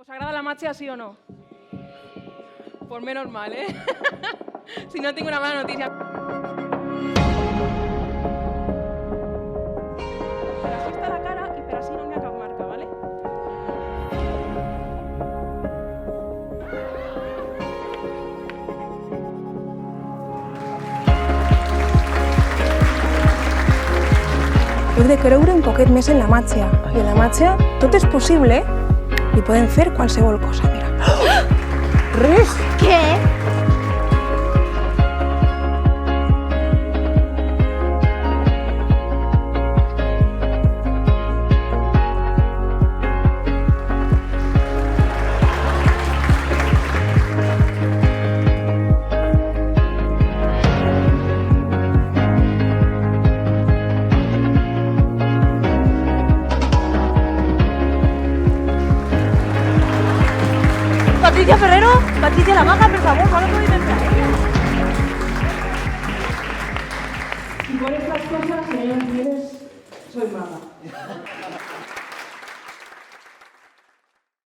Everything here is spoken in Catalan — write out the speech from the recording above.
¿Os agrada la matcha, sí o no? Pues menos mal, ¿eh? Si no, tengo una mala noticia. Pero así está la cara y pero así no me ha cap marca, ¿vale? Heu de creure un poquet més en la màgia. I en la màgia tot és possible i podem fer qualsevol cosa, mira. Res. Què? Patricia Ferrero, Patricia la Maga, por favor, no lo puedo inventar. Y por estas cosas, señores, soy maga.